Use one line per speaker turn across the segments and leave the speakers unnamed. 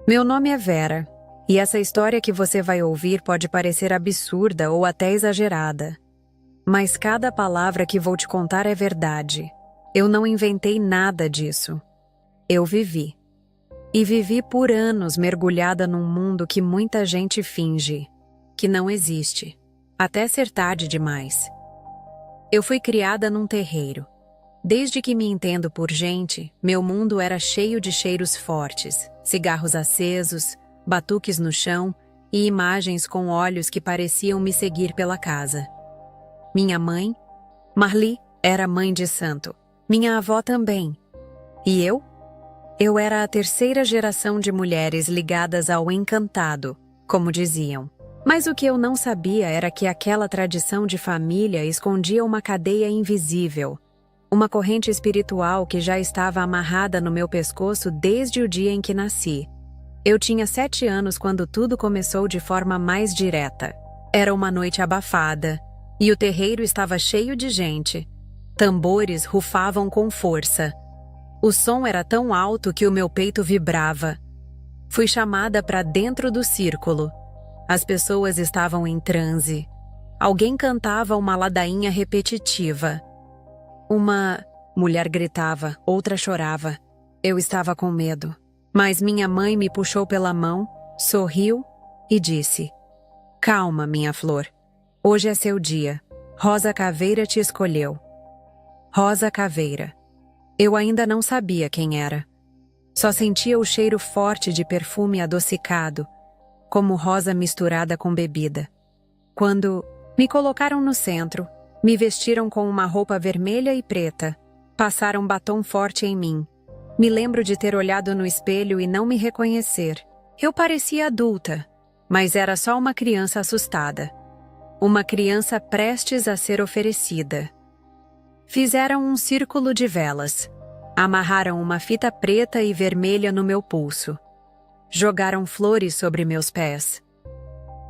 Meu nome é Vera, e essa história que você vai ouvir pode parecer absurda ou até exagerada. Mas cada palavra que vou te contar é verdade. Eu não inventei nada disso. Eu vivi. E vivi por anos mergulhada num mundo que muita gente finge, que não existe, até ser tarde demais. Eu fui criada num terreiro. Desde que me entendo por gente, meu mundo era cheio de cheiros fortes, cigarros acesos, batuques no chão e imagens com olhos que pareciam me seguir pela casa. Minha mãe, Marli, era mãe de santo. Minha avó também. E eu? Eu era a terceira geração de mulheres ligadas ao encantado, como diziam. Mas o que eu não sabia era que aquela tradição de família escondia uma cadeia invisível, uma corrente espiritual que já estava amarrada no meu pescoço desde o dia em que nasci. Eu tinha 7 anos quando tudo começou de forma mais direta. Era uma noite abafada, e o terreiro estava cheio de gente. Tambores rufavam com força. O som era tão alto que o meu peito vibrava. Fui chamada para dentro do círculo. As pessoas estavam em transe. Alguém cantava uma ladainha repetitiva. Uma mulher gritava, outra chorava. Eu estava com medo. Mas minha mãe me puxou pela mão, sorriu e disse: "Calma, minha flor. Hoje é seu dia. Rosa Caveira te escolheu." Rosa Caveira. Eu ainda não sabia quem era. Só sentia o cheiro forte de perfume adocicado, como rosa misturada com bebida. Quando me colocaram no centro, me vestiram com uma roupa vermelha e preta, passaram batom forte em mim. Me lembro de ter olhado no espelho e não me reconhecer. Eu parecia adulta, mas era só uma criança assustada. Uma criança prestes a ser oferecida. Fizeram um círculo de velas. Amarraram uma fita preta e vermelha no meu pulso. Jogaram flores sobre meus pés.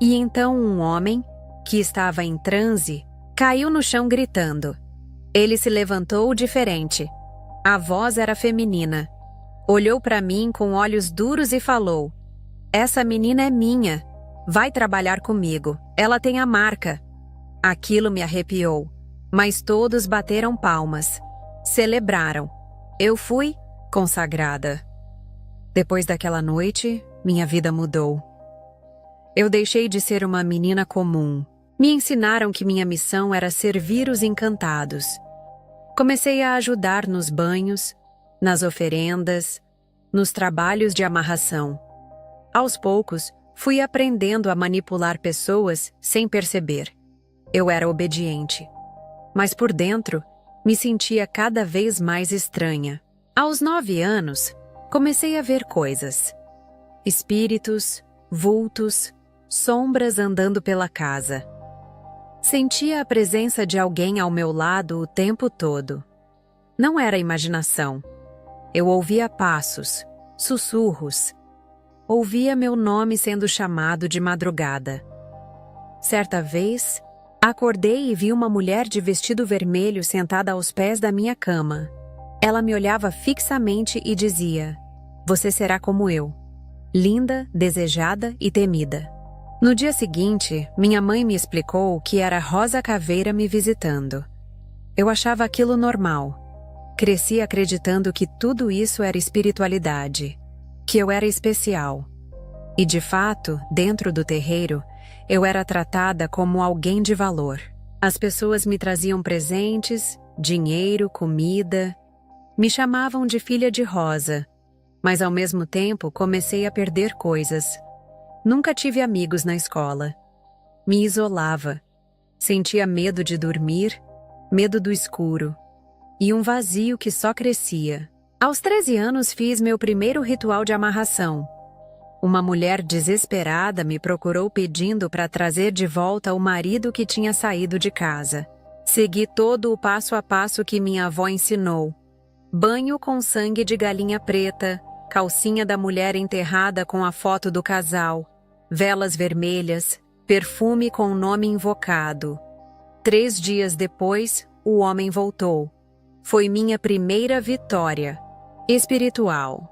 E então um homem, que estava em transe, caiu no chão gritando. Ele se levantou diferente. A voz era feminina. Olhou para mim com olhos duros e falou: "Essa menina é minha. Vai trabalhar comigo. Ela tem a marca." Aquilo me arrepiou, mas todos bateram palmas. Celebraram. Eu fui consagrada. Depois daquela noite, minha vida mudou. Eu deixei de ser uma menina comum. Me ensinaram que minha missão era servir os encantados. Comecei a ajudar nos banhos, nas oferendas, nos trabalhos de amarração. Aos poucos, fui aprendendo a manipular pessoas sem perceber. Eu era obediente. Mas por dentro, me sentia cada vez mais estranha. Aos 9 anos, comecei a ver coisas. Espíritos, vultos, sombras andando pela casa. Sentia a presença de alguém ao meu lado o tempo todo. Não era imaginação. Eu ouvia passos, sussurros. Ouvia meu nome sendo chamado de madrugada. Certa vez, acordei e vi uma mulher de vestido vermelho sentada aos pés da minha cama. Ela me olhava fixamente e dizia: "Você será como eu, linda, desejada e temida." No dia seguinte, minha mãe me explicou que era Rosa Caveira me visitando. Eu achava aquilo normal. Cresci acreditando que tudo isso era espiritualidade, que eu era especial. E de fato, dentro do terreiro, eu era tratada como alguém de valor. As pessoas me traziam presentes, dinheiro, comida. Me chamavam de filha de Rosa, mas ao mesmo tempo comecei a perder coisas. Nunca tive amigos na escola. Me isolava. Sentia medo de dormir, medo do escuro, e um vazio que só crescia. Aos 13 anos fiz meu primeiro ritual de amarração. Uma mulher desesperada me procurou pedindo para trazer de volta o marido que tinha saído de casa. Segui todo o passo a passo que minha avó ensinou. Banho com sangue de galinha preta, calcinha da mulher enterrada com a foto do casal, velas vermelhas, perfume com o nome invocado. 3 dias depois, o homem voltou. Foi minha primeira vitória espiritual.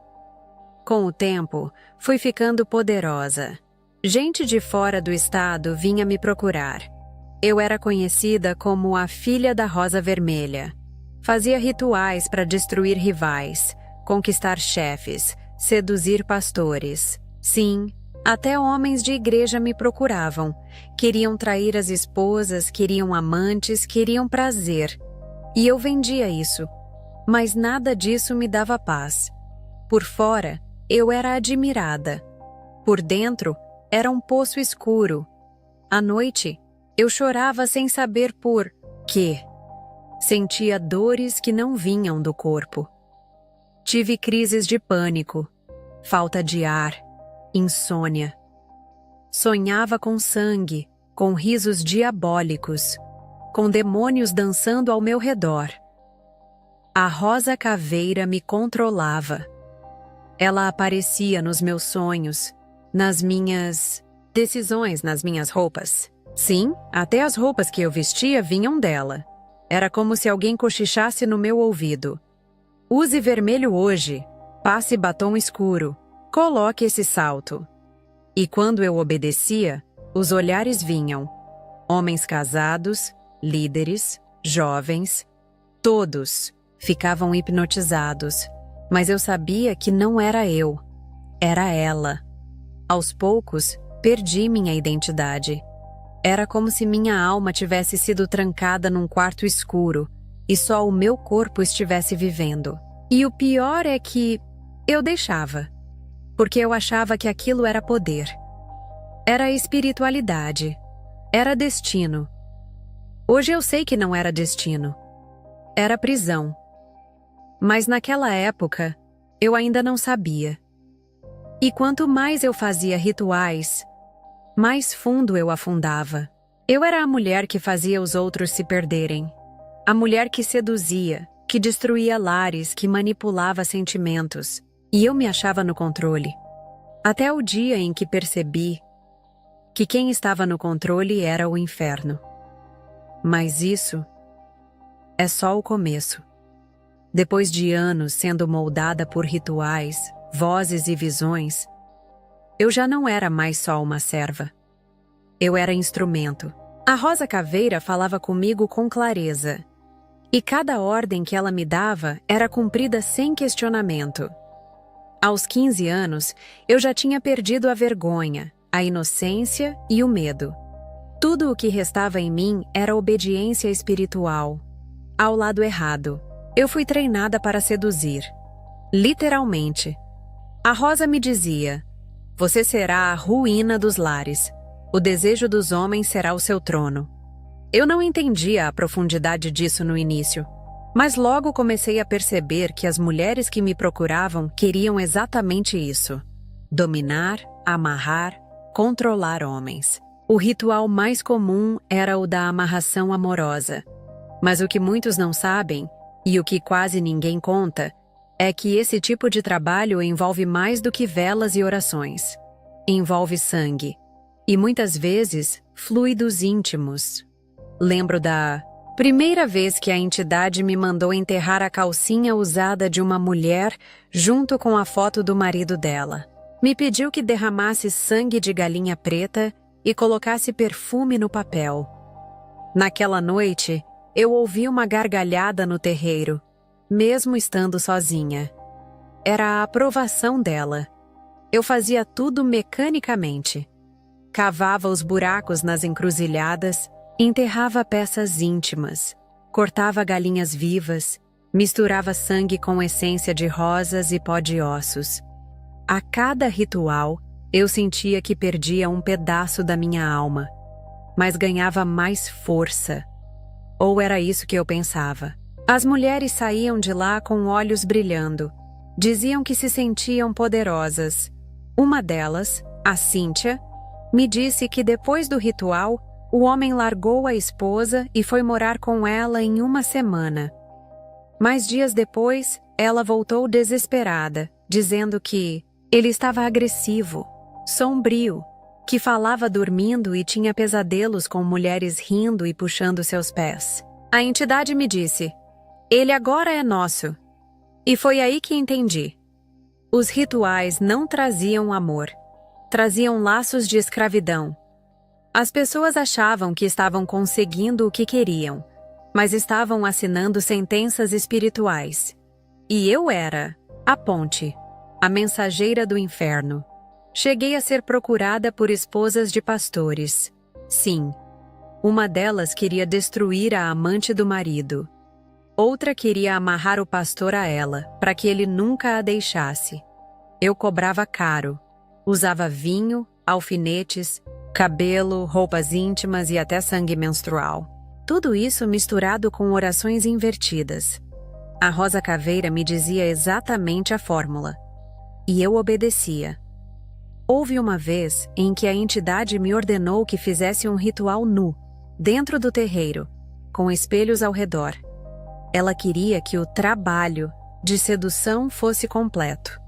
Com o tempo, fui ficando poderosa. Gente de fora do estado vinha me procurar. Eu era conhecida como a Filha da Rosa Vermelha. Fazia rituais para destruir rivais, conquistar chefes, seduzir pastores. Sim, até homens de igreja me procuravam. Queriam trair as esposas, queriam amantes, queriam prazer. E eu vendia isso. Mas nada disso me dava paz. Por fora, eu era admirada. Por dentro, era um poço escuro. À noite, eu chorava sem saber por quê. Sentia dores que não vinham do corpo. Tive crises de pânico, falta de ar, insônia. Sonhava com sangue, com risos diabólicos, com demônios dançando ao meu redor. A Rosa Caveira me controlava. Ela aparecia nos meus sonhos, nas minhas decisões, nas minhas roupas. Sim, até as roupas que eu vestia vinham dela. Era como se alguém cochichasse no meu ouvido. Use vermelho hoje, passe batom escuro, coloque esse salto. E quando eu obedecia, os olhares vinham. Homens casados, líderes, jovens, todos ficavam hipnotizados. Mas eu sabia que não era eu, era ela. Aos poucos, perdi minha identidade. Era como se minha alma tivesse sido trancada num quarto escuro e só o meu corpo estivesse vivendo. E o pior é que eu deixava, porque eu achava que aquilo era poder. Era espiritualidade. Era destino. Hoje eu sei que não era destino. Era prisão. Mas naquela época, eu ainda não sabia. E quanto mais eu fazia rituais, mais fundo eu afundava. Eu era a mulher que fazia os outros se perderem. A mulher que seduzia, que destruía lares, que manipulava sentimentos. E eu me achava no controle. Até o dia em que percebi que quem estava no controle era o inferno. Mas isso é só o começo. Depois de anos sendo moldada por rituais, vozes e visões, eu já não era mais só uma serva. Eu era instrumento. A Rosa Caveira falava comigo com clareza. E cada ordem que ela me dava era cumprida sem questionamento. Aos 15 anos, eu já tinha perdido a vergonha, a inocência e o medo. Tudo o que restava em mim era obediência espiritual. Ao lado errado, eu fui treinada para seduzir. Literalmente. A Rosa me dizia: você será a ruína dos lares. O desejo dos homens será o seu trono. Eu não entendia a profundidade disso no início, mas logo comecei a perceber que as mulheres que me procuravam queriam exatamente isso: dominar, amarrar, controlar homens. O ritual mais comum era o da amarração amorosa. Mas o que muitos não sabem, e o que quase ninguém conta, é que esse tipo de trabalho envolve mais do que velas e orações. Envolve sangue. E muitas vezes, fluidos íntimos. Lembro da primeira vez que a entidade me mandou enterrar a calcinha usada de uma mulher junto com a foto do marido dela. Me pediu que derramasse sangue de galinha preta e colocasse perfume no papel. Naquela noite, eu ouvi uma gargalhada no terreiro, mesmo estando sozinha. Era a aprovação dela. Eu fazia tudo mecanicamente. Cavava os buracos nas encruzilhadas, enterrava peças íntimas, cortava galinhas vivas, misturava sangue com essência de rosas e pó de ossos. A cada ritual, eu sentia que perdia um pedaço da minha alma, mas ganhava mais força. Ou era isso que eu pensava. As mulheres saíam de lá com olhos brilhando. Diziam que se sentiam poderosas. Uma delas, a Cíntia, me disse que depois do ritual, o homem largou a esposa e foi morar com ela em uma semana. Mas dias depois, ela voltou desesperada, dizendo que ele estava agressivo, sombrio, que falava dormindo e tinha pesadelos com mulheres rindo e puxando seus pés. A entidade me disse: ele agora é nosso. E foi aí que entendi. Os rituais não traziam amor, traziam laços de escravidão. As pessoas achavam que estavam conseguindo o que queriam, mas estavam assinando sentenças espirituais. E eu era a ponte, a mensageira do inferno. Cheguei a ser procurada por esposas de pastores. Sim, uma delas queria destruir a amante do marido. Outra queria amarrar o pastor a ela, para que ele nunca a deixasse. Eu cobrava caro. Usava vinho, alfinetes, cabelo, roupas íntimas e até sangue menstrual. Tudo isso misturado com orações invertidas. A Rosa Caveira me dizia exatamente a fórmula. E eu obedecia. Houve uma vez em que a entidade me ordenou que fizesse um ritual nu, dentro do terreiro, com espelhos ao redor. Ela queria que o trabalho de sedução fosse completo.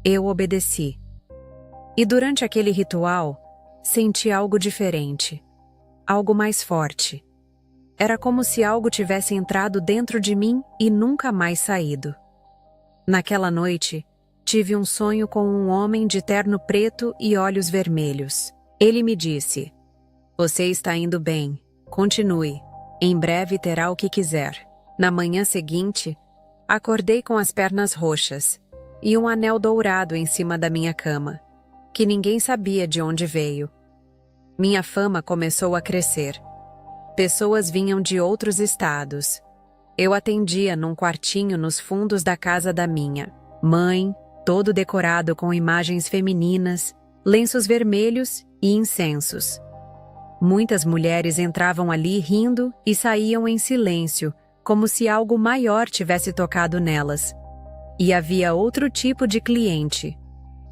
Eu obedeci. E durante aquele ritual, senti algo diferente, algo mais forte. Era como se algo tivesse entrado dentro de mim e nunca mais saído. Naquela noite, tive um sonho com um homem de terno preto e olhos vermelhos. Ele me disse: "Você está indo bem. Continue. Em breve terá o que quiser." Na manhã seguinte, acordei com as pernas roxas e um anel dourado em cima da minha cama, que ninguém sabia de onde veio. Minha fama começou a crescer. Pessoas vinham de outros estados. Eu atendia num quartinho nos fundos da casa da minha mãe, todo decorado com imagens femininas, lenços vermelhos e incensos. Muitas mulheres entravam ali rindo e saíam em silêncio, como se algo maior tivesse tocado nelas. E havia outro tipo de cliente.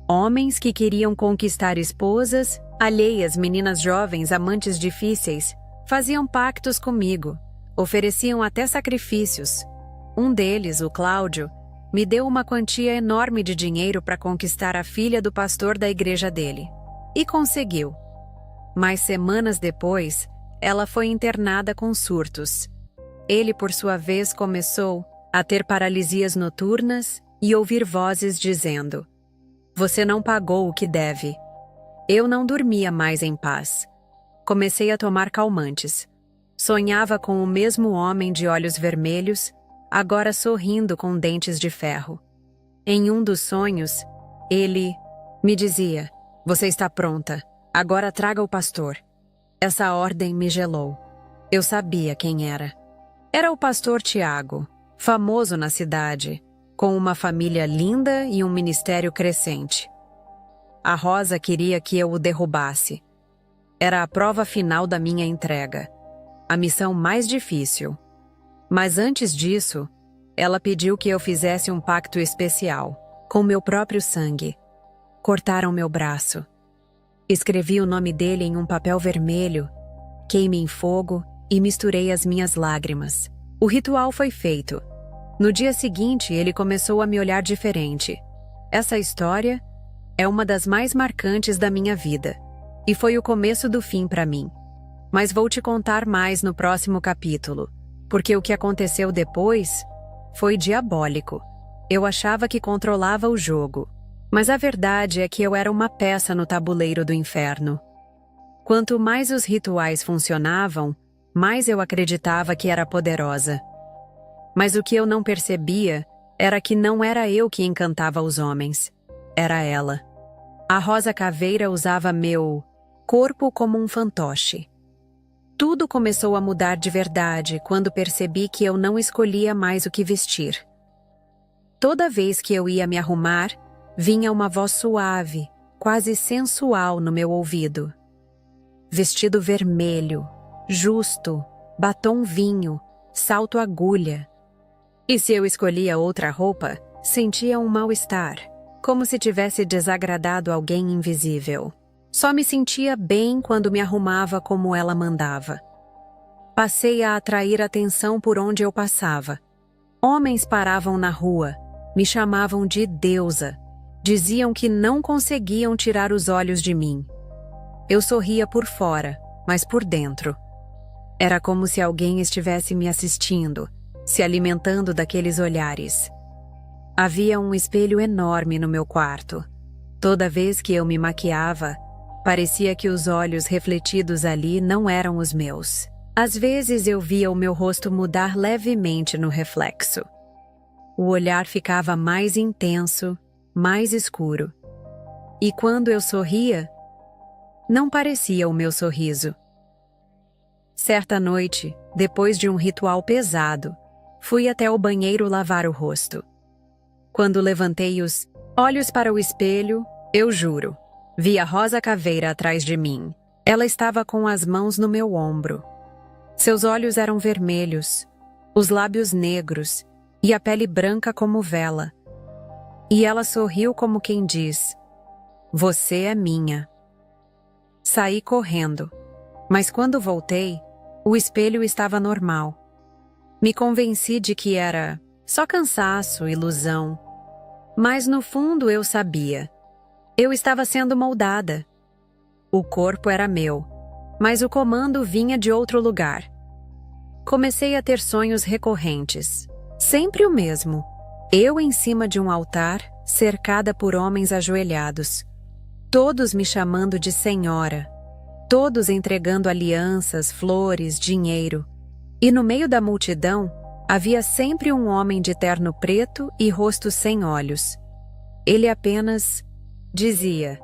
Homens que queriam conquistar esposas, alheias, meninas jovens, amantes difíceis, faziam pactos comigo, ofereciam até sacrifícios. Um deles, o Cláudio, me deu uma quantia enorme de dinheiro para conquistar a filha do pastor da igreja dele. E conseguiu. Mas semanas depois, ela foi internada com surtos. Ele, por sua vez, começou a ter paralisias noturnas e ouvir vozes dizendo: "Você não pagou o que deve." Eu não dormia mais em paz. Comecei a tomar calmantes. Sonhava com o mesmo homem de olhos vermelhos, agora sorrindo com dentes de ferro. Em um dos sonhos, ele me dizia: "Você está pronta. Agora traga o pastor." Essa ordem me gelou. Eu sabia quem era. Era o pastor Tiago, famoso na cidade, com uma família linda e um ministério crescente. A Rosa queria que eu o derrubasse. Era a prova final da minha entrega, a missão mais difícil. Mas antes disso, ela pediu que eu fizesse um pacto especial, com meu próprio sangue. Cortaram meu braço. Escrevi o nome dele em um papel vermelho, queimei em fogo e misturei as minhas lágrimas. O ritual foi feito. No dia seguinte, ele começou a me olhar diferente. Essa história é uma das mais marcantes da minha vida, e foi o começo do fim para mim. Mas vou te contar mais no próximo capítulo, porque o que aconteceu depois foi diabólico. Eu achava que controlava o jogo, mas a verdade é que eu era uma peça no tabuleiro do inferno. Quanto mais os rituais funcionavam, mais eu acreditava que era poderosa. Mas o que eu não percebia era que não era eu que encantava os homens. Era ela. A Rosa Caveira usava meu corpo como um fantoche. Tudo começou a mudar de verdade quando percebi que eu não escolhia mais o que vestir. Toda vez que eu ia me arrumar, vinha uma voz suave, quase sensual no meu ouvido. Vestido vermelho, justo, batom vinho, salto agulha. E se eu escolhia outra roupa, sentia um mal-estar, como se tivesse desagradado alguém invisível. Só me sentia bem quando me arrumava como ela mandava. Passei a atrair atenção por onde eu passava. Homens paravam na rua, me chamavam de deusa, diziam que não conseguiam tirar os olhos de mim. Eu sorria por fora, mas por dentro. Era como se alguém estivesse me assistindo, se alimentando daqueles olhares. Havia um espelho enorme no meu quarto. Toda vez que eu me maquiava, parecia que os olhos refletidos ali não eram os meus. Às vezes eu via o meu rosto mudar levemente no reflexo. O olhar ficava mais intenso, mais escuro. E quando eu sorria, não parecia o meu sorriso. Certa noite, depois de um ritual pesado, fui até o banheiro lavar o rosto. Quando levantei os olhos para o espelho, eu juro, vi a Rosa Caveira atrás de mim. Ela estava com as mãos no meu ombro. Seus olhos eram vermelhos, os lábios negros e a pele branca como vela. E ela sorriu como quem diz: "Você é minha." Saí correndo, mas quando voltei, o espelho estava normal. Me convenci de que era só cansaço, ilusão. Mas no fundo eu sabia. Eu estava sendo moldada. O corpo era meu, mas o comando vinha de outro lugar. Comecei a ter sonhos recorrentes. Sempre o mesmo. Eu em cima de um altar, cercada por homens ajoelhados. Todos me chamando de senhora. Todos entregando alianças, flores, dinheiro. E no meio da multidão, havia sempre um homem de terno preto e rosto sem olhos. Ele apenas dizia: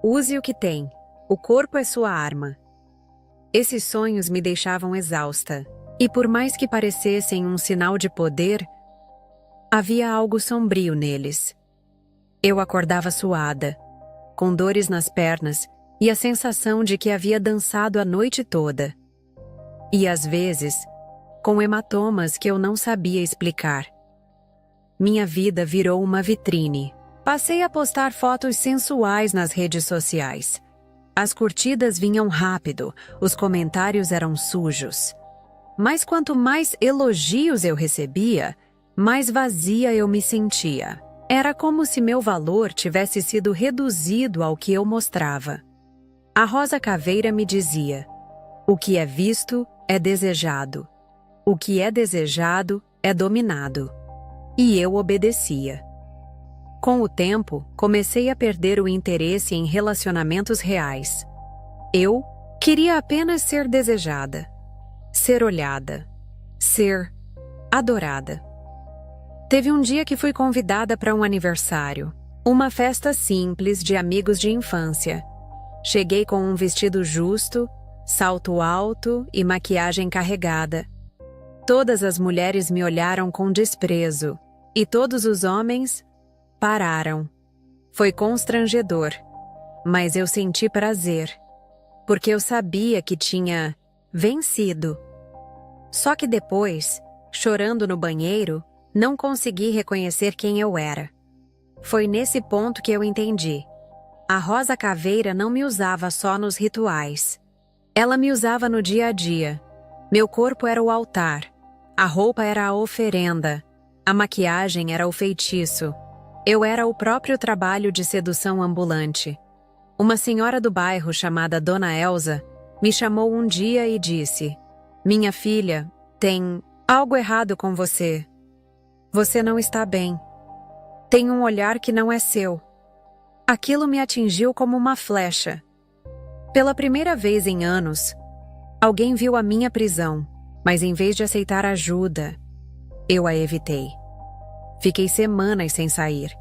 "Use o que tem. O corpo é sua arma." Esses sonhos me deixavam exausta. E por mais que parecessem um sinal de poder, havia algo sombrio neles. Eu acordava suada, com dores nas pernas e a sensação de que havia dançado a noite toda. E às vezes, com hematomas que eu não sabia explicar. Minha vida virou uma vitrine. Passei a postar fotos sensuais nas redes sociais. As curtidas vinham rápido, os comentários eram sujos. Mas quanto mais elogios eu recebia, mais vazia eu me sentia. Era como se meu valor tivesse sido reduzido ao que eu mostrava. A Rosa Caveira me dizia: "O que é visto é desejado. O que é desejado é dominado." E eu obedecia. Com o tempo, comecei a perder o interesse em relacionamentos reais. Eu queria apenas ser desejada, ser olhada, ser adorada. Teve um dia que fui convidada para um aniversário, uma festa simples de amigos de infância. Cheguei com um vestido justo, salto alto e maquiagem carregada. Todas as mulheres me olharam com desprezo, e todos os homens pararam. Foi constrangedor, mas eu senti prazer, porque eu sabia que tinha vencido. Só que depois, chorando no banheiro, não consegui reconhecer quem eu era. Foi nesse ponto que eu entendi. A Rosa Caveira não me usava só nos rituais. Ela me usava no dia a dia. Meu corpo era o altar. A roupa era a oferenda. A maquiagem era o feitiço. Eu era o próprio trabalho de sedução ambulante. Uma senhora do bairro chamada Dona Elza me chamou um dia e disse: "Minha filha, tem algo errado com você. Você não está bem. Tem um olhar que não é seu." Aquilo me atingiu como uma flecha. Pela primeira vez em anos, alguém viu a minha prisão, mas em vez de aceitar ajuda, eu a evitei. Fiquei semanas sem sair.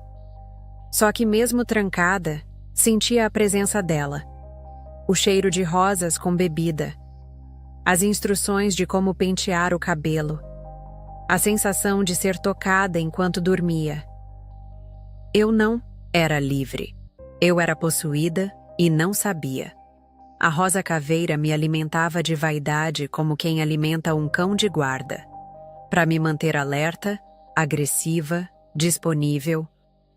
Só que mesmo trancada, sentia a presença dela. O cheiro de rosas com bebida. As instruções de como pentear o cabelo. A sensação de ser tocada enquanto dormia. Eu não era livre. Eu era possuída e não sabia. A Rosa Caveira me alimentava de vaidade como quem alimenta um cão de guarda. Para me manter alerta, agressiva, disponível,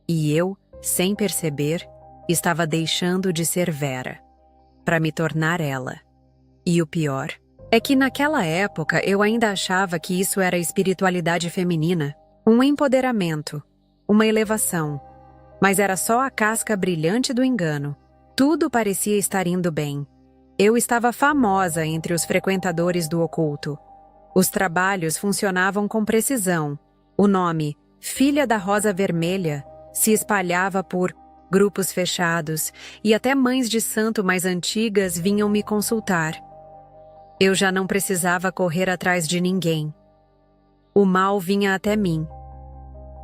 e eu, sem perceber, estava deixando de ser Vera, para me tornar ela. E o pior é que naquela época eu ainda achava que isso era espiritualidade feminina, um empoderamento, uma elevação, mas era só a casca brilhante do engano. Tudo parecia estar indo bem. Eu estava famosa entre os frequentadores do oculto. Os trabalhos funcionavam com precisão. O nome, filha da Rosa Vermelha, se espalhava por grupos fechados e até mães de santo mais antigas vinham me consultar. Eu já não precisava correr atrás de ninguém. O mal vinha até mim.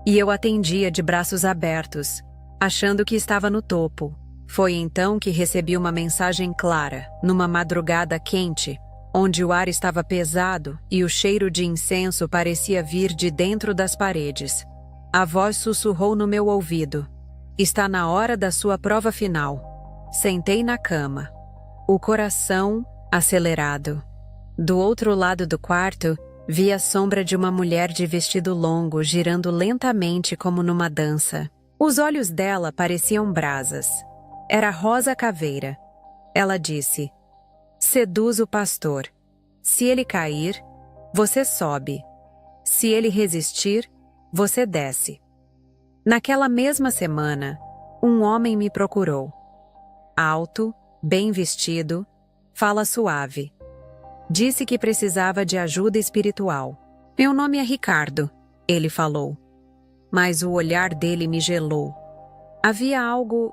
E eu atendia de braços abertos, achando que estava no topo. Foi então que recebi uma mensagem clara, numa madrugada quente, onde o ar estava pesado e o cheiro de incenso parecia vir de dentro das paredes. A voz sussurrou no meu ouvido. Está na hora da sua prova final. Sentei na cama, o coração acelerado. Do outro lado do quarto, vi a sombra de uma mulher de vestido longo girando lentamente como numa dança. Os olhos dela pareciam brasas. Era Rosa Caveira. Ela disse: seduz o pastor. Se ele cair, você sobe. Se ele resistir, você desce. Naquela mesma semana, um homem me procurou. Alto, bem vestido, fala suave. Disse que precisava de ajuda espiritual. Meu nome é Ricardo, ele falou. Mas o olhar dele me gelou. Havia algo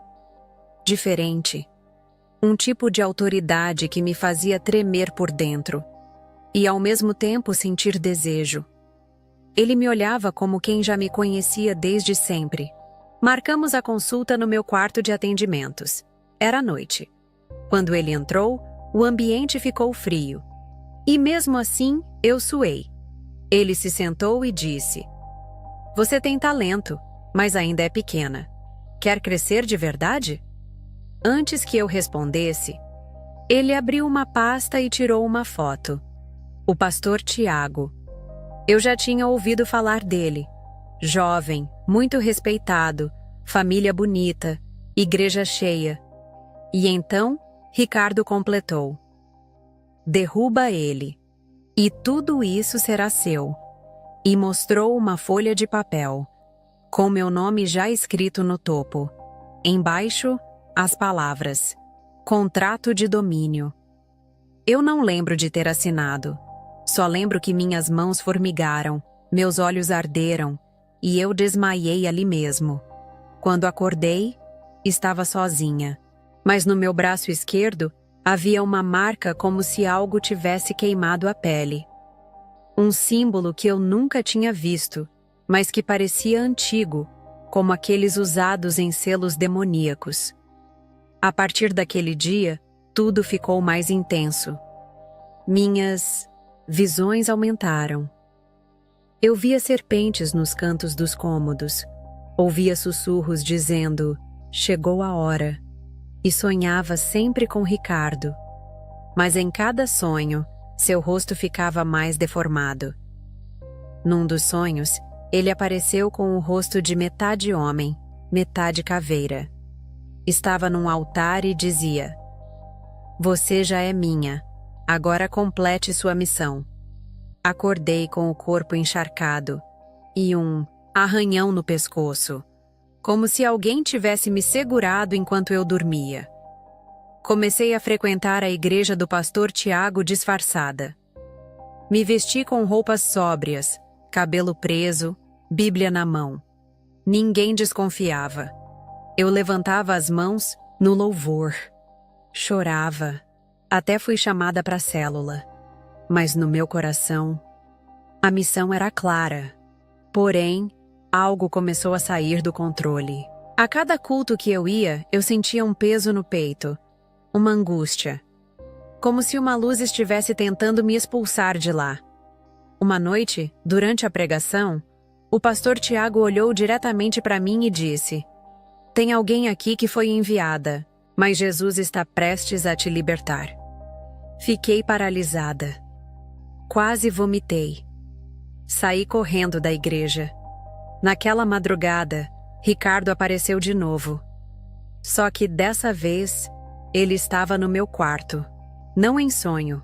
diferente. Um tipo de autoridade que me fazia tremer por dentro. E ao mesmo tempo sentir desejo. Ele me olhava como quem já me conhecia desde sempre. Marcamos a consulta no meu quarto de atendimentos. Era noite. Quando ele entrou, o ambiente ficou frio. E mesmo assim, eu suei. Ele se sentou e disse: você tem talento, mas ainda é pequena. Quer crescer de verdade? Antes que eu respondesse, ele abriu uma pasta e tirou uma foto. O pastor Tiago. Eu já tinha ouvido falar dele. Jovem, muito respeitado, família bonita, igreja cheia. E então, Ricardo completou: derruba ele, e tudo isso será seu. E mostrou uma folha de papel, com meu nome já escrito no topo. Embaixo, as palavras: contrato de domínio. Eu não lembro de ter assinado. Só lembro que minhas mãos formigaram, meus olhos arderam, e eu desmaiei ali mesmo. Quando acordei, estava sozinha. Mas no meu braço esquerdo havia uma marca como se algo tivesse queimado a pele. Um símbolo que eu nunca tinha visto, mas que parecia antigo, como aqueles usados em selos demoníacos. A partir daquele dia, tudo ficou mais intenso. Minhas visões aumentaram. Eu via serpentes nos cantos dos cômodos, ouvia sussurros dizendo: chegou a hora, e sonhava sempre com Ricardo. Mas em cada sonho, seu rosto ficava mais deformado. Num dos sonhos, ele apareceu com o rosto de metade homem, metade caveira. Estava num altar e dizia: você já é minha. Agora complete sua missão. Acordei com o corpo encharcado e um arranhão no pescoço, como se alguém tivesse me segurado enquanto eu dormia. Comecei a frequentar a igreja do pastor Tiago disfarçada. Me vesti com roupas sóbrias, cabelo preso, Bíblia na mão. Ninguém desconfiava. Eu levantava as mãos no louvor. Chorava. Até fui chamada para a célula. Mas no meu coração, a missão era clara. Porém, algo começou a sair do controle. A cada culto que eu ia, eu sentia um peso no peito, uma angústia. Como se uma luz estivesse tentando me expulsar de lá. Uma noite, durante a pregação, o pastor Tiago olhou diretamente para mim e disse: tem alguém aqui que foi enviada, mas Jesus está prestes a te libertar. Fiquei paralisada. Quase vomitei. Saí correndo da igreja. Naquela madrugada, Ricardo apareceu de novo. Só que dessa vez, ele estava no meu quarto. Não em sonho.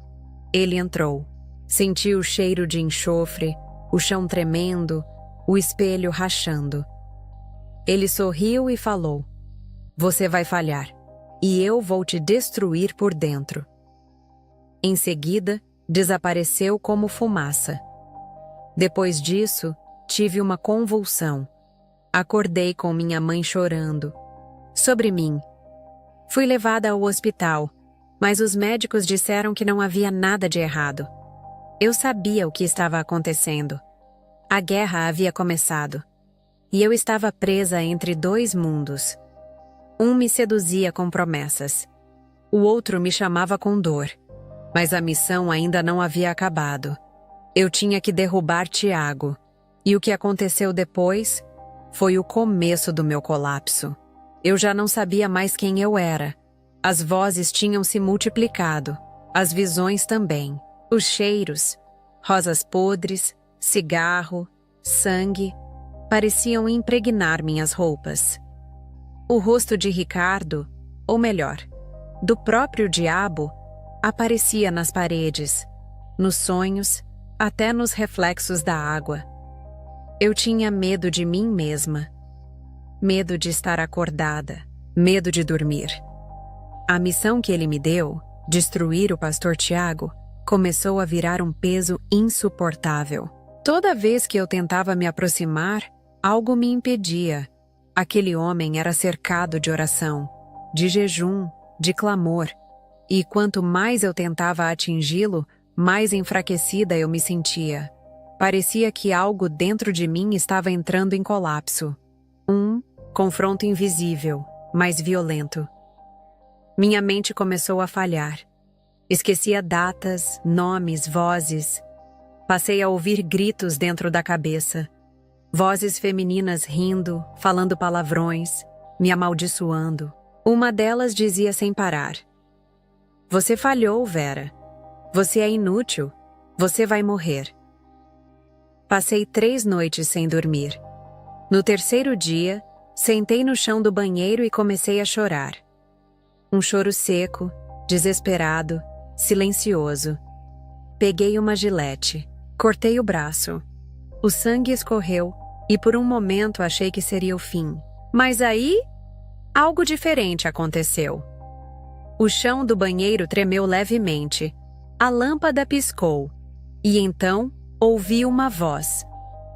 Ele entrou. Senti o cheiro de enxofre, o chão tremendo, o espelho rachando. Ele sorriu e falou: você vai falhar, e eu vou te destruir por dentro. Em seguida, desapareceu como fumaça. Depois disso, Tive uma convulsão. Acordei com minha mãe chorando. Sobre mim. Fui levada ao hospital, mas os médicos disseram que não havia nada de errado. Eu sabia o que estava acontecendo. A guerra havia começado. E eu estava presa entre dois mundos. Um me seduzia com promessas. O outro me chamava com dor. Mas a missão ainda não havia acabado. Eu tinha que derrubar Tiago. E o que aconteceu depois foi o começo do meu colapso. Eu já não sabia mais quem eu era. As vozes tinham se multiplicado. As visões também. Os cheiros, rosas podres, cigarro, sangue, pareciam impregnar minhas roupas. O rosto de Ricardo, ou melhor, do próprio diabo, aparecia nas paredes, nos sonhos, até nos reflexos da água. Eu tinha medo de mim mesma. Medo de estar acordada. Medo de dormir. A missão que ele me deu, destruir o pastor Tiago, começou a virar um peso insuportável. Toda vez que eu tentava me aproximar, algo me impedia. Aquele homem era cercado de oração, de jejum, de clamor. E quanto mais eu tentava atingi-lo, mais enfraquecida eu me sentia. Parecia que algo dentro de mim estava entrando em colapso. Um confronto invisível, mas violento. Minha mente começou a falhar. Esquecia datas, nomes, vozes. Passei a ouvir gritos dentro da cabeça. Vozes femininas rindo, falando palavrões, me amaldiçoando. Uma delas dizia sem parar: "Você falhou, Vera. Você é inútil. Você vai morrer." Passei 3 noites sem dormir. No terceiro dia, sentei no chão do banheiro e comecei a chorar. Um choro seco, desesperado, silencioso. Peguei uma gilete, cortei o braço. O sangue escorreu e por um momento achei que seria o fim. Mas aí, algo diferente aconteceu. O chão do banheiro tremeu levemente. A lâmpada piscou. E então, ouvi uma voz.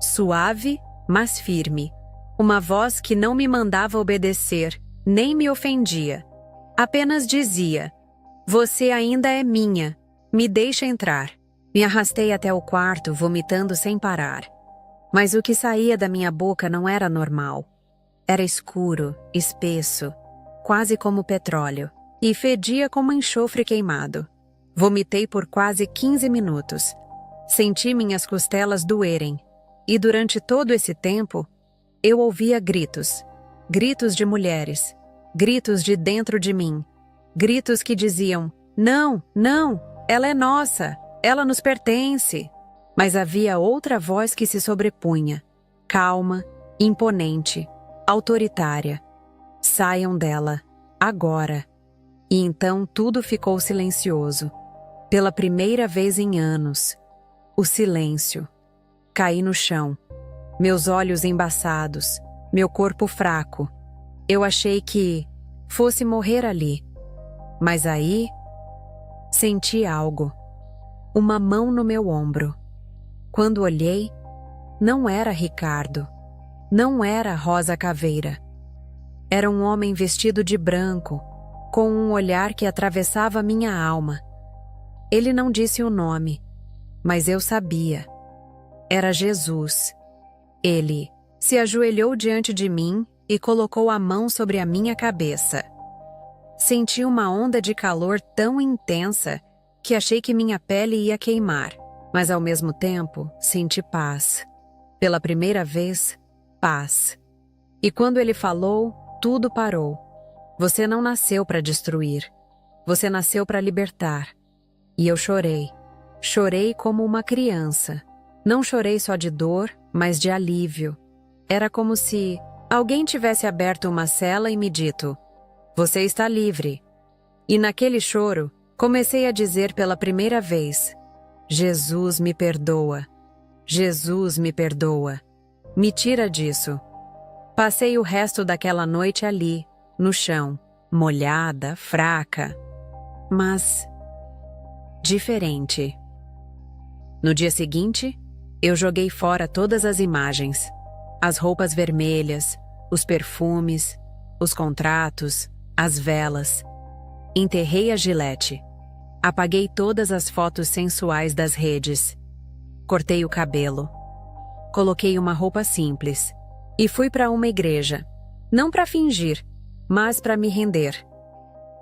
Suave, mas firme. Uma voz que não me mandava obedecer, nem me ofendia. Apenas dizia: "Você ainda é minha. Me deixa entrar." Me arrastei até o quarto, vomitando sem parar. Mas o que saía da minha boca não era normal. Era escuro, espesso, quase como petróleo, e fedia como enxofre queimado. Vomitei por quase 15 minutos. Senti minhas costelas doerem, e durante todo esse tempo, eu ouvia gritos. Gritos de mulheres. Gritos de dentro de mim. Gritos que diziam: "Não, não, ela é nossa, ela nos pertence." Mas havia outra voz que se sobrepunha, calma, imponente, autoritária. "Saiam dela, agora." E então tudo ficou silencioso. Pela primeira vez em anos. O silêncio. Caí no chão. Meus olhos embaçados, meu corpo fraco. Eu achei que fosse morrer ali. Mas aí, senti algo. Uma mão no meu ombro. Quando olhei, não era Ricardo. Não era Rosa Caveira. Era um homem vestido de branco, com um olhar que atravessava minha alma. Ele não disse o nome, mas eu sabia. Era Jesus. Ele se ajoelhou diante de mim e colocou a mão sobre a minha cabeça. Senti uma onda de calor tão intensa que achei que minha pele ia queimar, mas ao mesmo tempo senti paz. Pela primeira vez, paz. E quando ele falou, tudo parou. "Você não nasceu para destruir. Você nasceu para libertar." E eu chorei. Chorei como uma criança. Não chorei só de dor, mas de alívio. Era como se alguém tivesse aberto uma cela e me dito: "Você está livre." E naquele choro, comecei a dizer pela primeira vez: "Jesus me perdoa. Jesus me perdoa. Me tira disso." Passei o resto daquela noite ali, no chão, molhada, fraca, mas diferente. No dia seguinte, Eu joguei fora todas as imagens, as roupas vermelhas, os perfumes, os contratos, as velas. Enterrei a gilete. Apaguei todas as fotos sensuais das redes. Cortei o cabelo. Coloquei uma roupa simples. E fui para uma igreja. Não para fingir, mas para me render.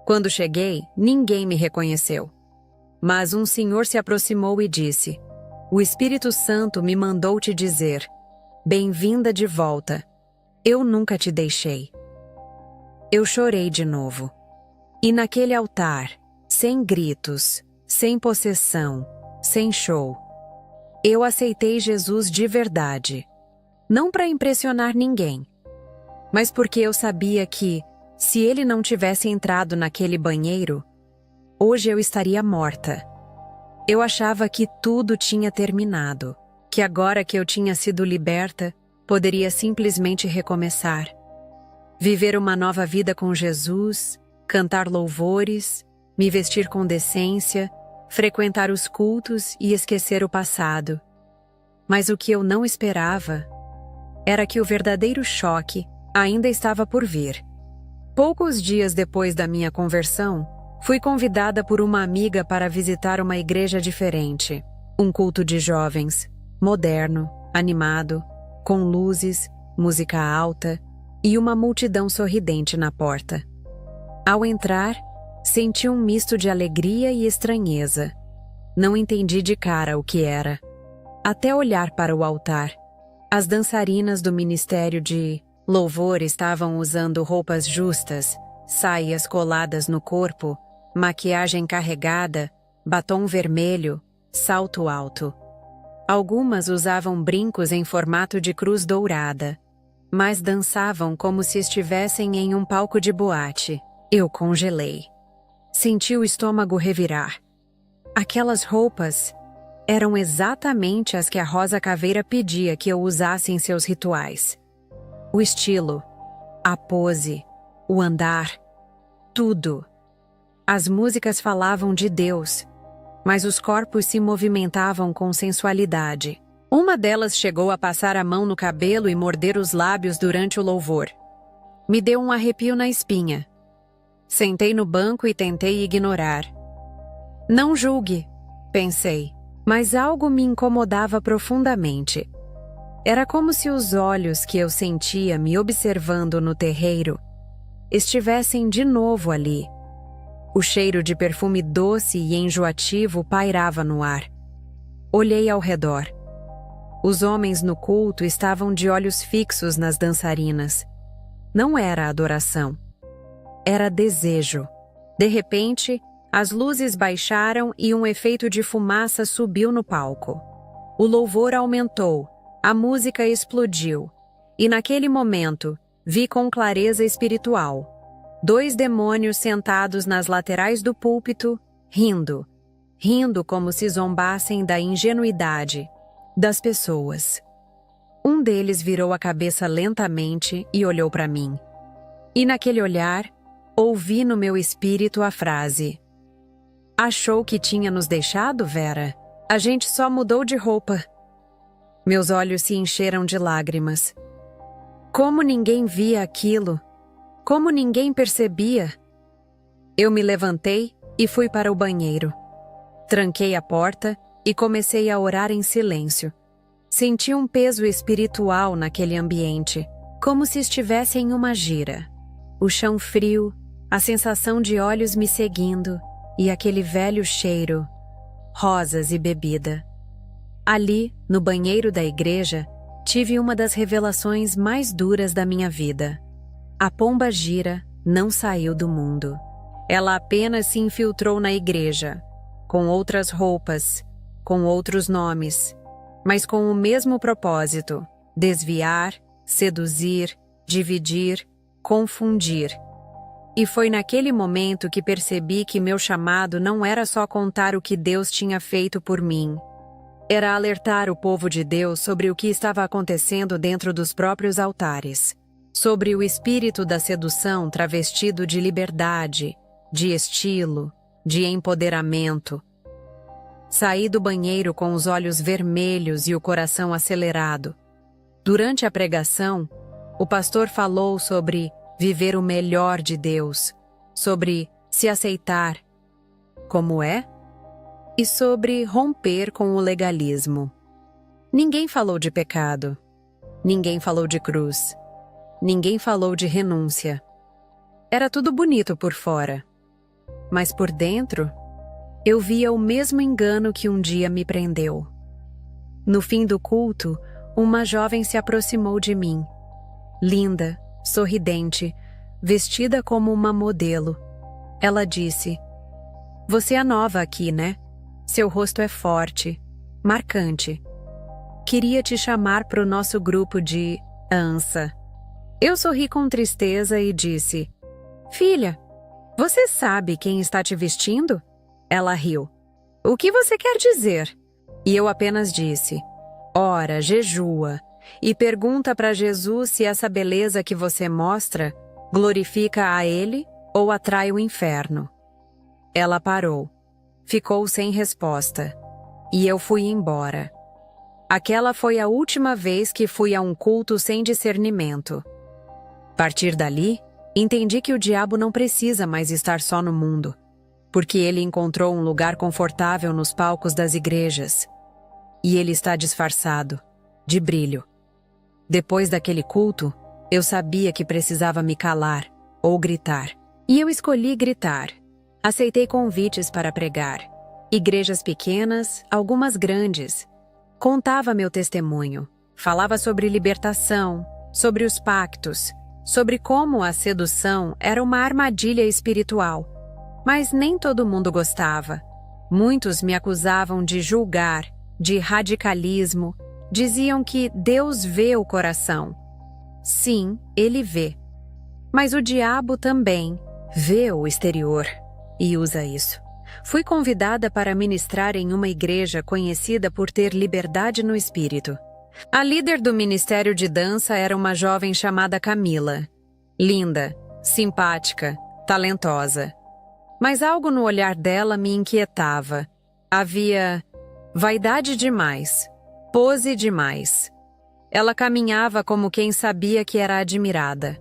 Quando cheguei, ninguém me reconheceu. Mas um senhor se aproximou e disse: "O Espírito Santo me mandou te dizer: bem-vinda de volta. Eu nunca te deixei." Eu chorei de novo. E naquele altar, sem gritos, sem possessão, sem show, eu aceitei Jesus de verdade. Não para impressionar ninguém, mas porque eu sabia que, se ele não tivesse entrado naquele banheiro, hoje eu estaria morta. Eu achava que tudo tinha terminado, que agora que eu tinha sido liberta, poderia simplesmente recomeçar. Viver uma nova vida com Jesus, cantar louvores, me vestir com decência, frequentar os cultos e esquecer o passado. Mas o que eu não esperava era que o verdadeiro choque ainda estava por vir. Poucos dias depois da minha conversão, fui convidada por uma amiga para visitar uma igreja diferente. Um culto de jovens, moderno, animado, com luzes, música alta e uma multidão sorridente na porta. Ao entrar, senti um misto de alegria e estranheza. Não entendi de cara o que era. Até olhar para o altar. As dançarinas do ministério de louvor estavam usando roupas justas, saias coladas no corpo, maquiagem carregada, batom vermelho, salto alto. Algumas usavam brincos em formato de cruz dourada, mas dançavam como se estivessem em um palco de boate. Eu congelei. Senti o estômago revirar. Aquelas roupas eram exatamente as que a Rosa Caveira pedia que eu usasse em seus rituais. O estilo, a pose, o andar, tudo. As músicas falavam de Deus, mas os corpos se movimentavam com sensualidade. Uma delas chegou a passar a mão no cabelo e morder os lábios durante o louvor. Me deu um arrepio na espinha. Sentei no banco e tentei ignorar. Não julgue, pensei, mas algo me incomodava profundamente. Era como se os olhos que eu sentia me observando no terreiro estivessem de novo ali. O cheiro de perfume doce e enjoativo pairava no ar. Olhei ao redor. Os homens no culto estavam de olhos fixos nas dançarinas. Não era adoração. Era desejo. De repente, as luzes baixaram e um efeito de fumaça subiu no palco. O louvor aumentou, a música explodiu. E naquele momento, vi com clareza espiritual 2 demônios sentados nas laterais do púlpito, rindo como se zombassem da ingenuidade das pessoas. Um deles virou a cabeça lentamente e olhou para mim. E naquele olhar, ouvi no meu espírito a frase: "Achou que tinha nos deixado, Vera? A gente só mudou de roupa." Meus olhos se encheram de lágrimas. Como ninguém via aquilo? Como ninguém percebia? Eu me levantei e fui para o banheiro. Tranquei a porta e comecei a orar em silêncio. Senti um peso espiritual naquele ambiente, como se estivesse em uma gira. O chão frio, a sensação de olhos me seguindo e aquele velho cheiro, rosas e bebida. Ali, no banheiro da igreja, tive uma das revelações mais duras da minha vida. A pomba gira não saiu do mundo. Ela apenas se infiltrou na igreja, com outras roupas, com outros nomes, mas com o mesmo propósito: desviar, seduzir, dividir, confundir. E foi naquele momento que percebi que meu chamado não era só contar o que Deus tinha feito por mim. Era alertar o povo de Deus sobre o que estava acontecendo dentro dos próprios altares, sobre o espírito da sedução travestido de liberdade, de estilo, de empoderamento. Saí do banheiro com os olhos vermelhos e o coração acelerado. Durante a pregação, o pastor falou sobre viver o melhor de Deus, sobre se aceitar como é e sobre romper com o legalismo. Ninguém falou de pecado, ninguém falou de cruz, ninguém falou de renúncia. Era tudo bonito por fora, mas por dentro eu via o mesmo engano que um dia me prendeu. No fim do culto, uma jovem se aproximou de mim, linda, sorridente, vestida como uma modelo. Ela disse: "Você é nova aqui, né? Seu rosto é forte, marcante. Queria te chamar para o nosso grupo de ANSA." Eu sorri com tristeza e disse: "Filha, você sabe quem está te vestindo?" Ela riu. "O que você quer dizer?" E eu apenas disse: "Ora, jejua e pergunta para Jesus se essa beleza que você mostra glorifica a Ele ou atrai o inferno." Ela parou, ficou sem resposta, e eu fui embora. Aquela foi a última vez que fui a um culto sem discernimento. A partir dali, entendi que o diabo não precisa mais estar só no mundo, porque ele encontrou um lugar confortável nos palcos das igrejas. E ele está disfarçado, de brilho. Depois daquele culto, eu sabia que precisava me calar ou gritar. E eu escolhi gritar. Aceitei convites para pregar. Igrejas pequenas, algumas grandes. Contava meu testemunho. Falava sobre libertação, sobre os pactos, sobre como a sedução era uma armadilha espiritual. Mas nem todo mundo gostava. Muitos me acusavam de julgar, de radicalismo. Diziam que Deus vê o coração. Sim, Ele vê. Mas o diabo também vê o exterior e usa isso. Fui convidada para ministrar em uma igreja conhecida por ter liberdade no espírito. A líder do ministério de dança era uma jovem chamada Camila. Linda, simpática, talentosa. Mas algo no olhar dela me inquietava. Havia vaidade demais, pose demais. Ela caminhava como quem sabia que era admirada.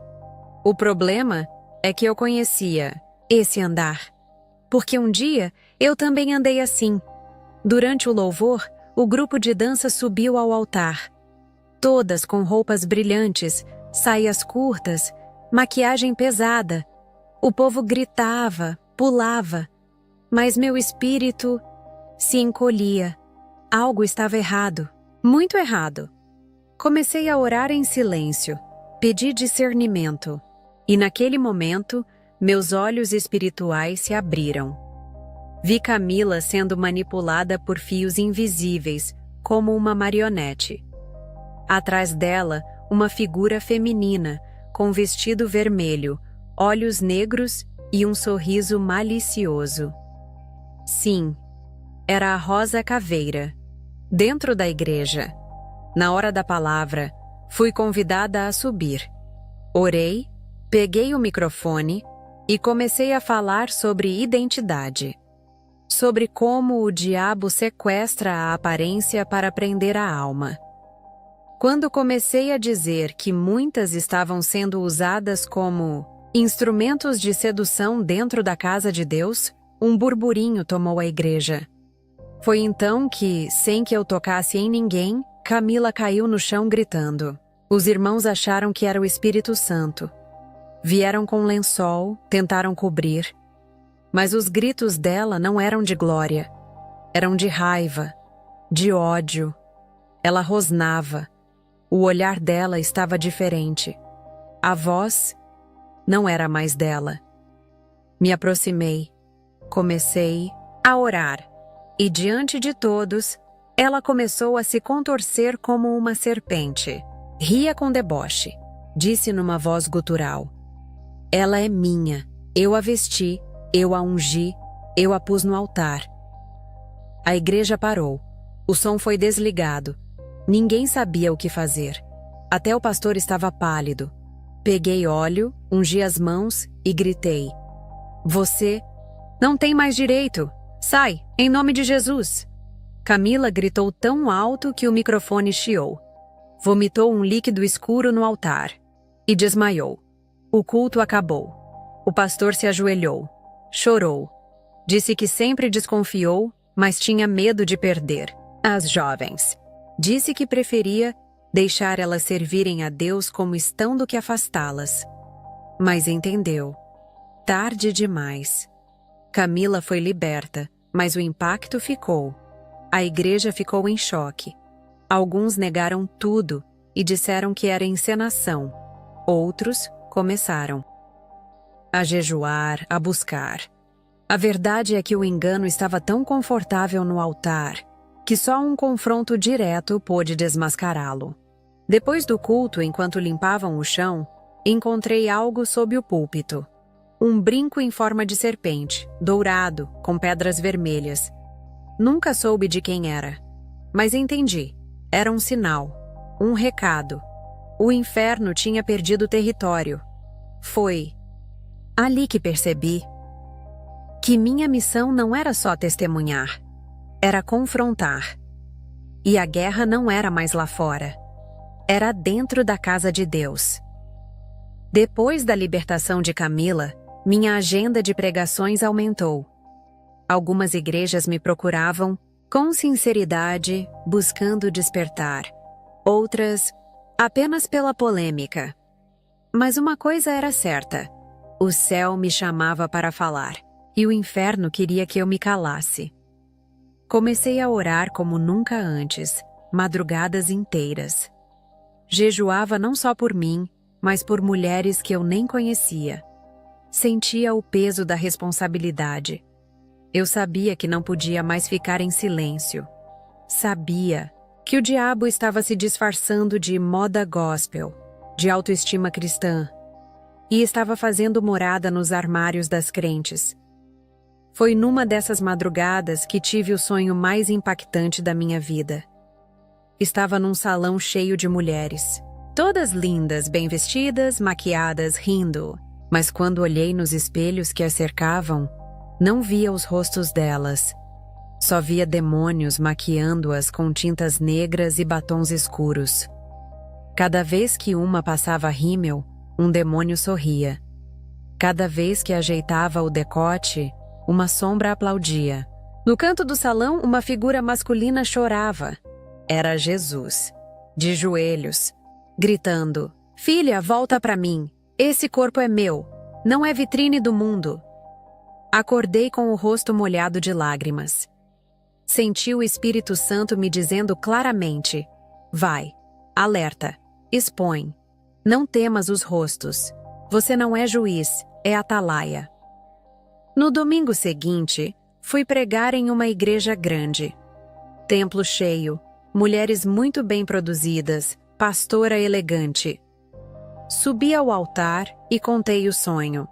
O problema é que eu conhecia esse andar, porque um dia eu também andei assim. Durante o louvor, o grupo de dança subiu ao altar. Todas com roupas brilhantes, saias curtas, maquiagem pesada. O povo gritava, pulava, mas meu espírito se encolhia. Algo estava errado, muito errado. Comecei a orar em silêncio, pedi discernimento, e naquele momento, meus olhos espirituais se abriram. Vi Camila sendo manipulada por fios invisíveis, como uma marionete. Atrás dela, uma figura feminina, com vestido vermelho, olhos negros e um sorriso malicioso. Sim, era a Rosa Caveira, dentro da igreja. Na hora da palavra, fui convidada a subir. Orei, peguei o microfone e comecei a falar sobre identidade. Sobre como o diabo sequestra a aparência para prender a alma. Quando comecei a dizer que muitas estavam sendo usadas como instrumentos de sedução dentro da casa de Deus, um burburinho tomou a igreja. Foi então que, sem que eu tocasse em ninguém, Camila caiu no chão gritando. Os irmãos acharam que era o Espírito Santo. Vieram com lençol, tentaram cobrir. Mas os gritos dela não eram de glória. Eram de raiva, de ódio. Ela rosnava. O olhar dela estava diferente. A voz não era mais dela. Me aproximei. Comecei a orar. E diante de todos, ela começou a se contorcer como uma serpente. Ria com deboche. Disse numa voz gutural: "Ela é minha. Eu a vesti, eu a ungi, eu a pus no altar." A igreja parou. O som foi desligado. Ninguém sabia o que fazer. Até o pastor estava pálido. Peguei óleo, ungi as mãos e gritei: "Você não tem mais direito! Sai, em nome de Jesus!" Camila gritou tão alto que o microfone chiou. Vomitou um líquido escuro no altar e desmaiou. O culto acabou. O pastor se ajoelhou, chorou. Disse que sempre desconfiou, mas tinha medo de perder as jovens. Disse que preferia deixar elas servirem a Deus como estão do que afastá-las. Mas entendeu. Tarde demais. Camila foi liberta, mas o impacto ficou. A igreja ficou em choque. Alguns negaram tudo e disseram que era encenação. Outros começaram a jejuar, a buscar. A verdade é que o engano estava tão confortável no altar que só um confronto direto pôde desmascará-lo. Depois do culto, enquanto limpavam o chão, encontrei algo sob o púlpito. Um brinco em forma de serpente, dourado, com pedras vermelhas. Nunca soube de quem era, mas entendi. Era um sinal, um recado. O inferno tinha perdido território. Foi ali que percebi que minha missão não era só testemunhar, era confrontar. E a guerra não era mais lá fora, era dentro da casa de Deus. Depois da libertação de Camila, minha agenda de pregações aumentou. Algumas igrejas me procuravam com sinceridade, buscando despertar. Outras, apenas pela polêmica. Mas uma coisa era certa: o céu me chamava para falar, e o inferno queria que eu me calasse. Comecei a orar como nunca antes, madrugadas inteiras. Jejuava não só por mim, mas por mulheres que eu nem conhecia. Sentia o peso da responsabilidade. Eu sabia que não podia mais ficar em silêncio. Sabia que o diabo estava se disfarçando de moda gospel, de autoestima cristã, e estava fazendo morada nos armários das crentes. Foi numa dessas madrugadas que tive o sonho mais impactante da minha vida. Estava num salão cheio de mulheres, todas lindas, bem vestidas, maquiadas, rindo. Mas quando olhei nos espelhos que as cercavam, não via os rostos delas. Só via demônios maquiando-as com tintas negras e batons escuros. Cada vez que uma passava rímel, um demônio sorria. Cada vez que ajeitava o decote, uma sombra aplaudia. No canto do salão, uma figura masculina chorava. Era Jesus, de joelhos, gritando: "Filha, volta para mim. Esse corpo é meu, não é vitrine do mundo." Acordei com o rosto molhado de lágrimas. Senti o Espírito Santo me dizendo claramente: "Vai, alerta, expõe. Não temas os rostos. Você não é juiz, é atalaia." No domingo seguinte, fui pregar em uma igreja grande. Templo cheio, mulheres muito bem produzidas, pastora elegante. Subi ao altar e contei o sonho.